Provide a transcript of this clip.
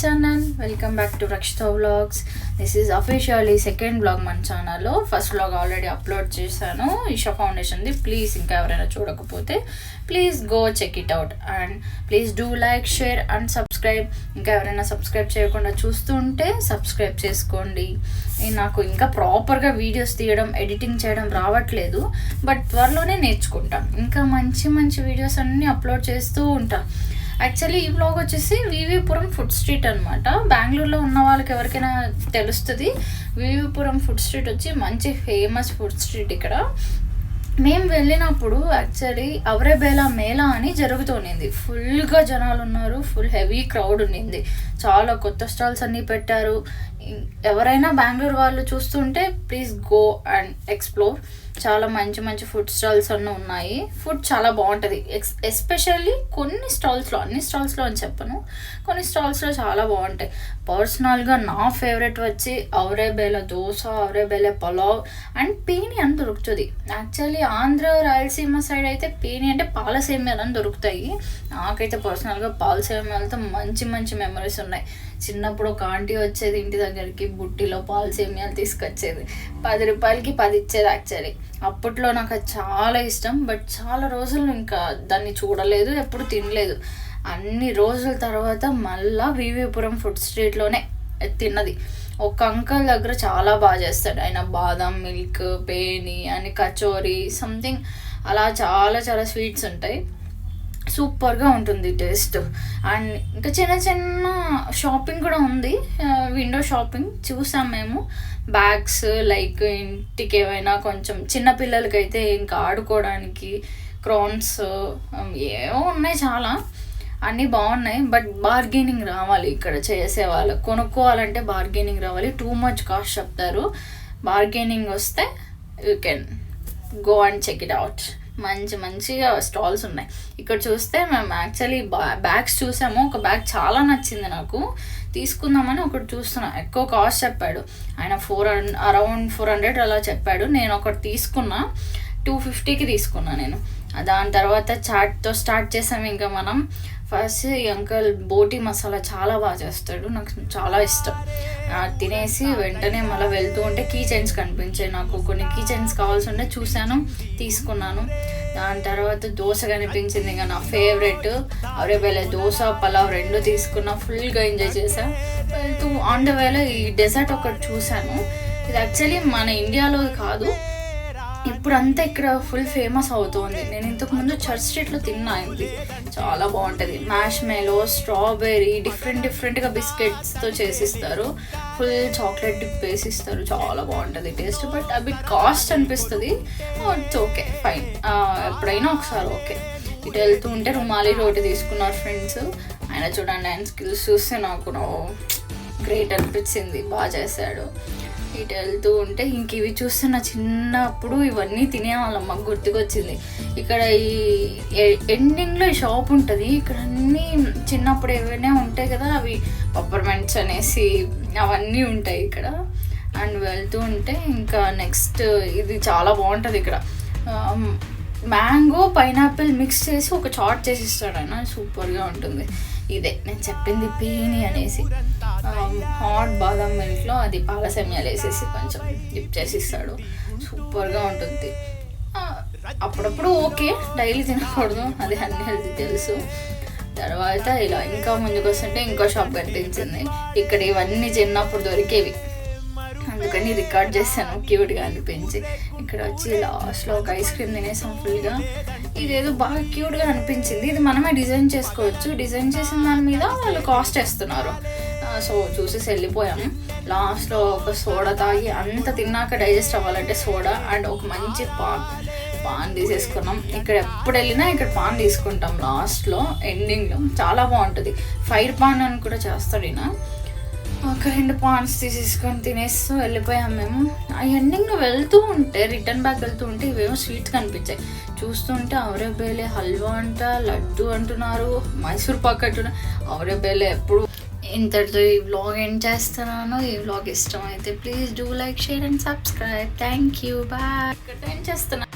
Channel, welcome back to Rakshitha vlogs. This is officially second vlog మన ఛానల్లో. First vlog already upload చేశాను Isha ఫౌండేషన్ది. Please ఇంకా ఎవరైనా చూడకపోతే please go check it out and please do like, share and subscribe. ఇంకా ఎవరైనా subscribe చేయకుండా చూస్తుంటే సబ్స్క్రైబ్ చేసుకోండి. నాకు ఇంకా ప్రాపర్గా వీడియోస్ తీయడం, ఎడిటింగ్ చేయడం రావట్లేదు, బట్ త్వరలోనే నేర్చుకుంటాం. ఇంకా మంచి మంచి వీడియోస్ అన్నీ అప్లోడ్ చేస్తూ ఉంటాం. యాక్చువల్లీ ఈ వ్లాగ్ వచ్చేసి వివిపురం ఫుడ్ స్ట్రీట్ అనమాట. బెంగళూరులో ఉన్న వాళ్ళకి ఎవరికైనా తెలుస్తుంది. వివిపురం ఫుడ్ స్ట్రీట్ వచ్చి మంచి ఫేమస్ ఫుడ్ స్ట్రీట్. ఇక్కడ మేము వెళ్ళినప్పుడు యాక్చువల్లీ అవరేబేలా మేళా అని జరుగుతుంది. ఫుల్గా జనాలు ఉన్నారు, ఫుల్ హెవీ క్రౌడ్ ఉండింది. చాలా కొత్త స్టాల్స్ అన్నీ పెట్టారు. ఎవరైనా బెంగళూరు వాళ్ళు చూస్తుంటే ప్లీజ్ గో అండ్ ఎక్స్ప్లోర్. చాలా మంచి మంచి ఫుడ్ స్టాల్స్ అన్నీ ఉన్నాయి. ఫుడ్ చాలా బాగుంటుంది. ఎస్పెషల్లీ కొన్ని స్టాల్స్లో, అన్ని స్టాల్స్లో అని చెప్పను, కొన్ని స్టాల్స్లో చాలా బాగుంటాయి. పర్సనల్గా నా ఫేవరెట్ వచ్చి అవరేబేలా దోశ, అవరేబేలా పలావ్ అండ్ పేని అని దొరుకుతుంది. యాక్చువల్లీ ఆంధ్ర రాయలసీమ సైడ్ అయితే పేని అంటే పాల సేమ్యాలు అని దొరుకుతాయి. నాకైతే పర్సనల్గా పాల సేమ్యాలతో మంచి మంచి మెమరీస్ ఉన్నాయి. చిన్నప్పుడు ఒక ఆంటీ వచ్చేది ఇంటి దగ్గరికి, బుట్టిలో పాల సేమ్యాలు తీసుకొచ్చేది. 10 రూపాయలకి 10 ఇచ్చేది. యాక్చువల్లీ అప్పట్లో నాకు అది చాలా ఇష్టం, బట్ చాలా రోజులు ఇంకా దాన్ని చూడలేదు, ఎప్పుడు తినలేదు. అన్ని రోజుల తర్వాత మళ్ళా వివిపురం ఫుడ్ స్ట్రీట్లోనే తిన్నది. ఒక అంకల్ దగ్గర చాలా బాగా చేస్తాడు ఆయన. బాదం మిల్క్, పేని అని, కచోరీ సంథింగ్ అలా చాలా చాలా స్వీట్స్ ఉంటాయి. సూపర్గా ఉంటుంది టేస్ట్. అండ్ ఇంకా చిన్న చిన్న షాపింగ్ కూడా ఉంది. విండో షాపింగ్ చూసాం మేము. బ్యాగ్స్ లైక్ ఇంటికి ఏమైనా కొంచెం చిన్నపిల్లలకైతే ఇంకా ఆడుకోవడానికి క్రాన్స్ ఏవో ఉన్నాయి, చాలా అన్నీ బాగున్నాయి. బట్ బార్గెనింగ్ రావాలి ఇక్కడ చేసేవాళ్ళు. కొనుక్కోవాలంటే బార్గెనింగ్ రావాలి. టూ మచ్ కాస్ట్ చెప్తారు. బార్గెనింగ్ వస్తే you can go and check it out. మంచి మంచిగా స్టాల్స్ ఉన్నాయి. ఇక్కడ చూస్తే మేము యాక్చువల్లీ బ్యాగ్స్ చూసాము. ఒక బ్యాగ్ చాలా నచ్చింది నాకు, తీసుకుందామని ఒకటి చూస్తున్నా. ఎక్కువ కాస్ట్ చెప్పాడు ఆయన, అరౌండ్ 400 అలా చెప్పాడు. నేను ఒకటి తీసుకున్నా, 250కి తీసుకున్నా నేను. దాని తర్వాత చాట్తో స్టార్ట్ చేసాము. ఇంకా మనం ఫస్ట్ ఈ అంకల్ బోటి మసాలా చాలా బాగా చేస్తాడు, నాకు చాలా ఇష్టం. తినేసి వెంటనే మళ్ళీ వెళ్తూ ఉంటే కీ చైన్స్ కనిపించాయి. నాకు కొన్ని కీ చైన్స్ కావాల్సి ఉంటే చూశాను, తీసుకున్నాను. దాని తర్వాత దోశ కనిపించింది, ఇంకా నా ఫేవరెట్ అవరేబేలా దోశ, పలావ్ రెండు తీసుకున్నా. ఫుల్గా ఎంజాయ్ చేశాను. వెళ్తూ ఆన్ ద వేలో ఈ డెజర్ట్ ఒకటి చూశాను. ఇది యాక్చువల్లీ మన ఇండియాలో కాదు, ఇప్పుడంతా ఇక్కడ ఫుల్ ఫేమస్ అవుతుంది. నేను ఇంతకుముందు చర్చ్ స్ట్రీట్లో తిన్నా. ఇది చాలా బాగుంటుంది. మ్యాష్ మెలో, స్ట్రాబెర్రీ, డిఫరెంట్గా బిస్కెట్స్తో చేసిస్తారు. ఫుల్ చాక్లెట్ డిప్ వేసిస్తారు. చాలా బాగుంటుంది టేస్ట్. బట్ అవి కాస్ట్ అనిపిస్తుంది. ఇట్స్ ఓకే, ఫైన్, ఎప్పుడైనా ఒకసారి ఓకే. ఇటు వెళ్తూ ఉంటే రుమాలి రోటీ తీసుకున్నారు ఫ్రెండ్స్. ఆయన చూడండి, ఆయన స్కిల్స్ చూస్తే నాకు గ్రేట్ అనిపించింది, బాగా చేశాడు. ఇటు వెళ్తూ ఉంటే ఇంక ఇవి చూస్తే నా చిన్నప్పుడు ఇవన్నీ తినేవాళ్ళం, మాకు గుర్తుకొచ్చింది. ఇక్కడ ఈ ఎండింగ్లో ఈ షాప్ ఉంటుంది. ఇక్కడ అన్నీ చిన్నప్పుడు ఏవైనా ఉంటాయి కదా, అవి పప్పర్మెంట్స్ అనేసి అవన్నీ ఉంటాయి ఇక్కడ. అండ్ వెళ్తూ ఉంటే ఇంకా నెక్స్ట్ ఇది చాలా బాగుంటుంది ఇక్కడ. మ్యాంగో, పైనాపిల్ మిక్స్ చేసి ఒక చాట్ చేసి ఇస్తాడు ఆయన, సూపర్గా ఉంటుంది. ఇదే నేను చెప్పింది పేని అనేసి. హాట్ బాదం మిల్క్లో అది పాల సేమ్యాలు వేసేసి కొంచెం డిప్ చేసి ఇస్తాడు. సూపర్గా ఉంటుంది. అప్పుడప్పుడు ఓకే, డైలీ తినకూడదు, అది అన్హెల్తీ తెలుసు. తర్వాత ఇలా ఇంకా ముందుకు వస్తుంటే ఇంకో షాప్ కనిపించింది. ఇక్కడ ఇవన్నీ చిన్నప్పుడు దొరికేవి, అందుకని రికార్డ్ చేశాను, క్యూట్గా అనిపించి. ఇక్కడ వచ్చి లాస్ట్లో ఒక ఐస్ క్రీమ్ తినేసాం ఫుల్గా. ఇదేదో బాగా క్యూట్గా అనిపించింది. ఇది మనమే డిజైన్ చేసుకోవచ్చు. డిజైన్ చేసిన దాని మీద వాళ్ళు కాస్ట్ వేస్తున్నారు. సో చూసేసి వెళ్ళిపోయాము. లాస్ట్లో ఒక సోడా తాగి, అంత తిన్నాక డైజెస్ట్ అవ్వాలంటే సోడా అండ్ ఒక మంచి పాన్ తీసేసుకున్నాం. ఇక్కడ ఎప్పుడు వెళ్ళినా ఇక్కడ పాన్ తీసుకుంటాం లాస్ట్లో, ఎండింగ్లో. చాలా బాగుంటుంది. ఫైర్ పాన్ అని కూడా చేస్తాడు ఈయన. ఒక 2 పాన్స్ తీసేసుకొని తినేస్తూ వెళ్ళిపోయాం మేము. ఆ ఎండింగ్లో వెళ్తూ ఉంటే, రిటర్న్ బ్యాక్ వెళ్తూ ఉంటే ఇవేమో స్వీట్స్ కనిపించాయి. చూస్తుంటే అవరేబేలే హల్వా అంట, లడ్డు అంటున్నారు, మైసూర్ పాక్ అంటున్నారు. అవరేబేలే ఎప్పుడు. ఇంతటితో ఈ వ్లాగ్ ఎండ్ చేస్తున్నాను. ఈ వ్లాగ్ ఇష్టమైతే please do like, share and subscribe. Thank you, bye. ఇక్కడ ఎండ్ చేస్తున్నాను.